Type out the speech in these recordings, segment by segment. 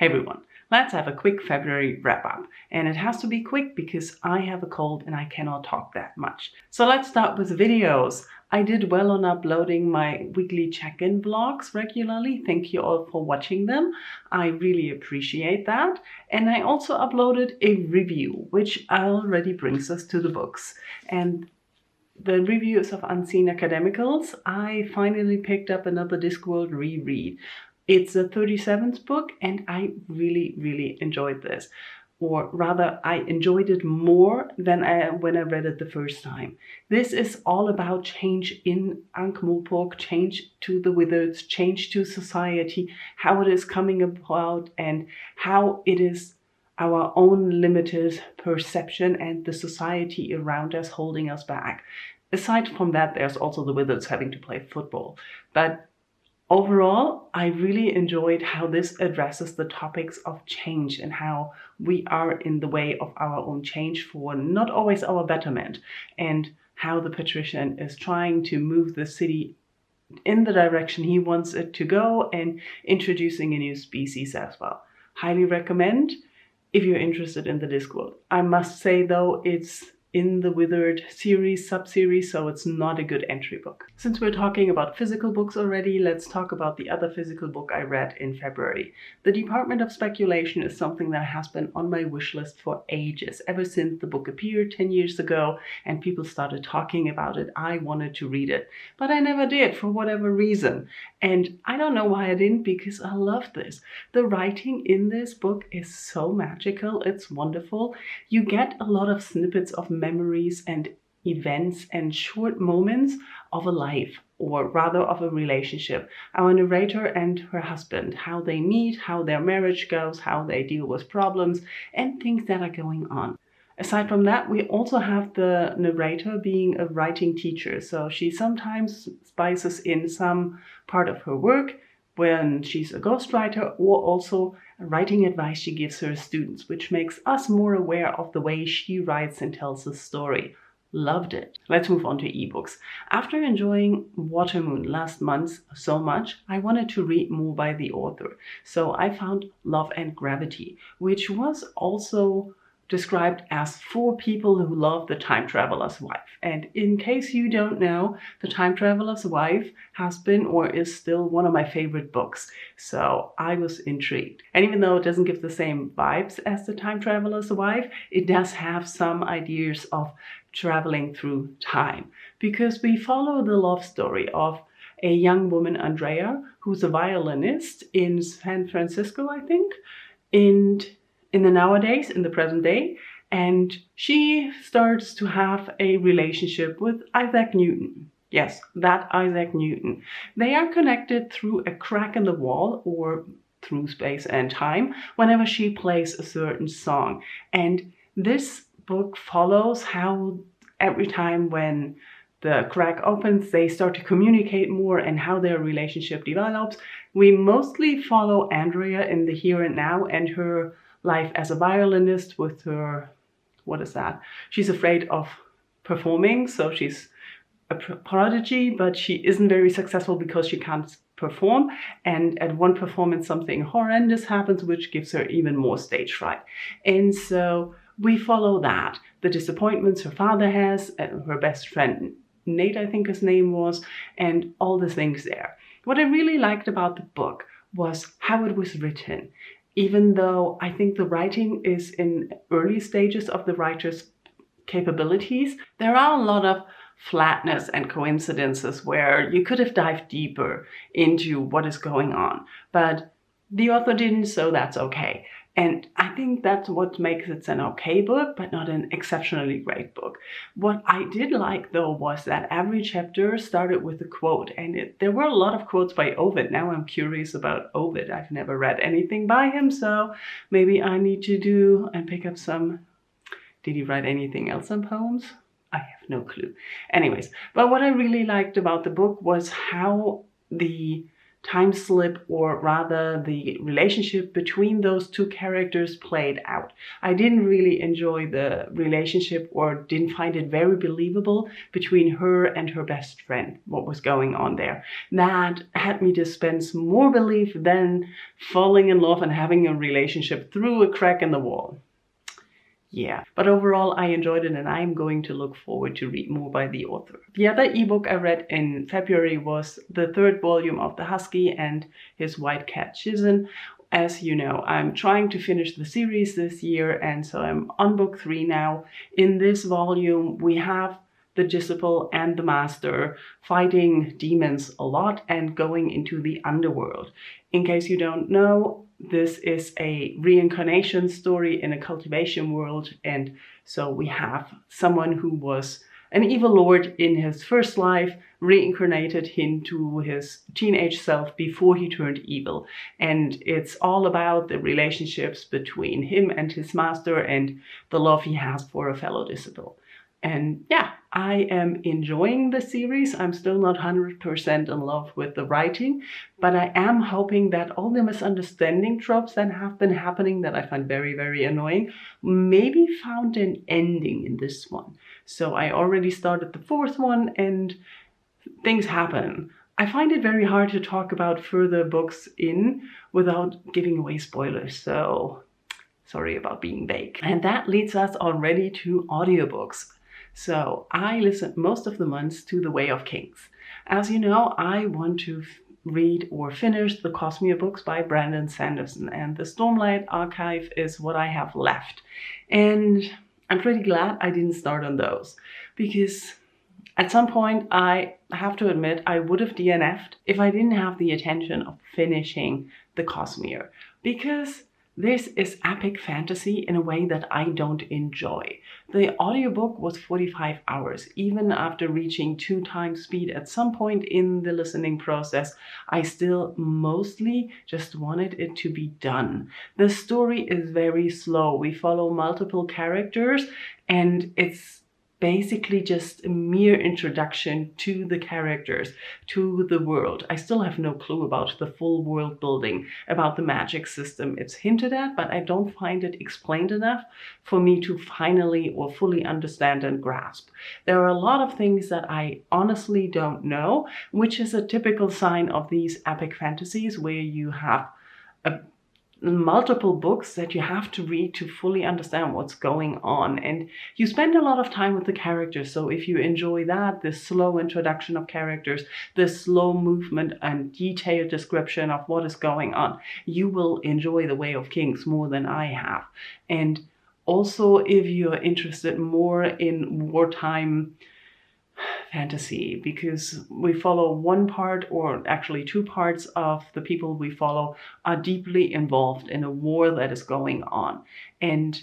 Hey everyone, let's have a quick February wrap up. And it has to be quick because I have a cold and I cannot talk that much. So let's start with videos. I did well on uploading my weekly check-in vlogs regularly. Thank you all for watching them. I really appreciate that. And I also uploaded a review, which already brings us to the books. And the reviews of Unseen Academicals, I finally picked up another Discworld reread. It's the 37th book and I really enjoyed this. Or rather, I enjoyed it more than when I read it the first time. This is all about change in Ankh-Morpork, change to the Wizards, change to society, how it is coming about and how it is our own limited perception and the society around us holding us back. Aside from that, there's also the Wizards having to play football. But overall, I really enjoyed how this addresses the topics of change and how we are in the way of our own change for not always our betterment, and how the patrician is trying to move the city in the direction he wants it to go and introducing a new species as well. Highly recommend if you're interested in the Discworld. I must say though, it's in the Withered series, sub-series, so it's not a good entry book. Since we're talking about physical books already, let's talk about the other physical book I read in February. The Department of Speculation is something that has been on my wish list for ages. Ever since the book appeared 10 years ago and people started talking about it, I wanted to read it. But I never did for whatever reason. And I don't know why I didn't, because I love this. The writing in this book is so magical, it's wonderful. You get a lot of snippets of memories and events and short moments of a life, or rather of a relationship. Our narrator and her husband, how they meet, how their marriage goes, how they deal with problems and things that are going on. Aside from that, we also have the narrator being a writing teacher. So she sometimes spices in some part of her work when she's a ghostwriter, or also writing advice she gives her students, which makes us more aware of the way she writes and tells the story. Loved it. Let's move on to ebooks. After enjoying Watermoon last month so much, I wanted to read more by the author. So I found Love and Gravity, which was also described as for people who love The Time Traveler's Wife. And in case you don't know, The Time Traveler's Wife has been or is still one of my favorite books. So I was intrigued. And even though it doesn't give the same vibes as The Time Traveler's Wife, it does have some ideas of traveling through time. Because we follow the love story of a young woman, Andrea, who's a violinist in San Francisco, I think, in the present day, and she starts to have a relationship with Isaac Newton. Yes, that Isaac Newton. They are connected through a crack in the wall, or through space and time, whenever she plays a certain song. And this book follows how every time when the crack opens, they start to communicate more and how their relationship develops. We mostly follow Andrea in the here and now and her life as a violinist with her, what is that? She's afraid of performing, so she's a prodigy, but she isn't very successful because she can't perform. And at one performance, something horrendous happens, which gives her even more stage fright. And so we follow that. The disappointments her father has, her best friend Nate, I think his name was, and all the things there. What I really liked about the book was how it was written. Even though I think the writing is in early stages of the writer's capabilities, there are a lot of flatness and coincidences where you could have dived deeper into what is going on. But the author didn't, so that's okay. And I think that's what makes it an okay book, but not an exceptionally great book. What I did like, though, was that every chapter started with a quote. And there were a lot of quotes by Ovid. Now I'm curious about Ovid. I've never read anything by him, so maybe I need to do and pick up some. Did he write anything else on poems? I have no clue. Anyways, but what I really liked about the book was how the time slip, or rather the relationship between those two characters played out. I didn't really enjoy the relationship, or didn't find it very believable between her and her best friend, what was going on there. That had me dispense more belief than falling in love and having a relationship through a crack in the wall. Yeah, but overall I enjoyed it, and I'm going to look forward to read more by the author. The other ebook I read in February was the 3rd volume of The Husky and His White Cat Shizun. As you know, I'm trying to finish the series this year, and so I'm on book 3 now. In this volume we have the disciple and the master fighting demons a lot and going into the underworld. In case you don't know, this is a reincarnation story in a cultivation world, and so we have someone who was an evil lord in his first life, reincarnated into his teenage self before he turned evil. And it's all about the relationships between him and his master and the love he has for a fellow disciple. And yeah, I am enjoying the series. I'm still not 100% in love with the writing, but I am hoping that all the misunderstanding tropes that have been happening, that I find very, very annoying, maybe found an ending in this one. So I already started the 4th one, and things happen. I find it very hard to talk about further books without giving away spoilers, so sorry about being vague. And that leads us already to audiobooks. So I listened most of the months to The Way of Kings. As you know, I want to read or finish the Cosmere books by Brandon Sanderson, and the Stormlight Archive is what I have left. And I'm pretty glad I didn't start on those, because at some point I have to admit I would have DNF'd if I didn't have the intention of finishing the Cosmere, because this is epic fantasy in a way that I don't enjoy. The audiobook was 45 hours. Even after reaching 2 times speed at some point in the listening process, I still mostly just wanted it to be done. The story is very slow. We follow multiple characters, and it's basically just a mere introduction to the characters, to the world. I still have no clue about the full world building, about the magic system. It's hinted at, but I don't find it explained enough for me to finally or fully understand and grasp. There are a lot of things that I honestly don't know, which is a typical sign of these epic fantasies where you have multiple books that you have to read to fully understand what's going on, and you spend a lot of time with the characters. So if you enjoy that, the slow introduction of characters, the slow movement and detailed description of what is going on, you will enjoy The Way of Kings more than I have. And also, if you're interested more in wartime fantasy, because we follow one part, or actually 2 parts of the people we follow are deeply involved in a war that is going on. And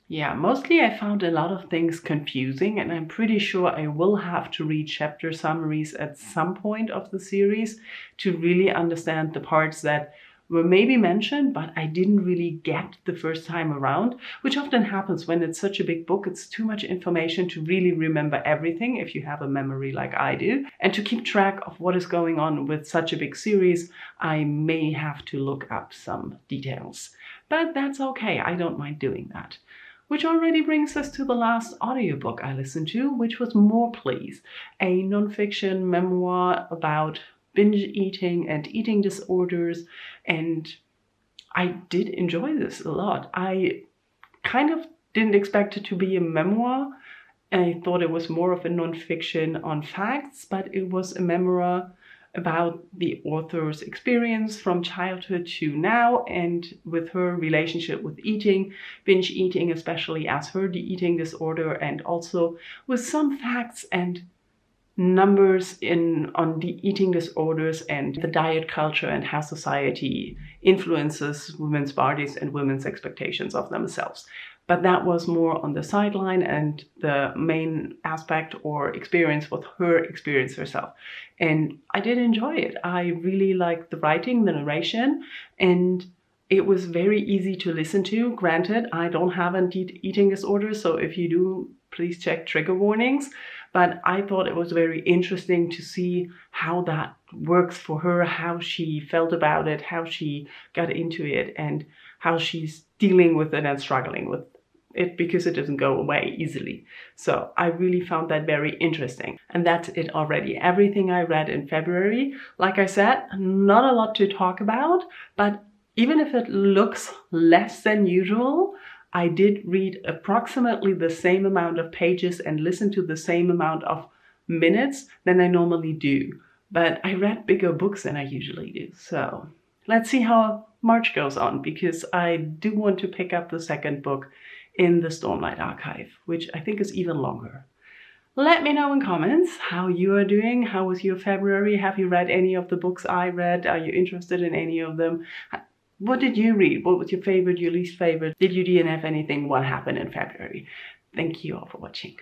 yeah, mostly I found a lot of things confusing, and I'm pretty sure I will have to read chapter summaries at some point of the series to really understand the parts that were maybe mentioned, but I didn't really get the first time around, which often happens when it's such a big book. It's too much information to really remember everything if you have a memory like I do. And to keep track of what is going on with such a big series, I may have to look up some details. But that's okay, I don't mind doing that. Which already brings us to the last audiobook I listened to, which was More Please, a nonfiction memoir about binge eating and eating disorders, and I did enjoy this a lot. I kind of didn't expect it to be a memoir. I thought it was more of a nonfiction on facts, but it was a memoir about the author's experience from childhood to now, and with her relationship with eating, binge eating, especially as her eating disorder, and also with some facts and numbers on the eating disorders and the diet culture and how society influences women's bodies and women's expectations of themselves. But that was more on the sideline, and the main aspect or experience was her experience herself. And I did enjoy it. I really liked the writing, the narration, and it was very easy to listen to. Granted, I don't have an eating disorder, so if you do, please check trigger warnings. But I thought it was very interesting to see how that works for her, how she felt about it, how she got into it, and how she's dealing with it and struggling with it because it doesn't go away easily. So I really found that very interesting. And that's it already. Everything I read in February, like I said, not a lot to talk about, but even if it looks less than usual, I did read approximately the same amount of pages and listen to the same amount of minutes than I normally do. But I read bigger books than I usually do. So let's see how March goes on, because I do want to pick up the second book in the Stormlight Archive, which I think is even longer. Let me know in comments how you are doing. How was your February? Have you read any of the books I read? Are you interested in any of them? What did you read? What was your favorite, your least favorite? Did you DNF anything? What happened in February? Thank you all for watching.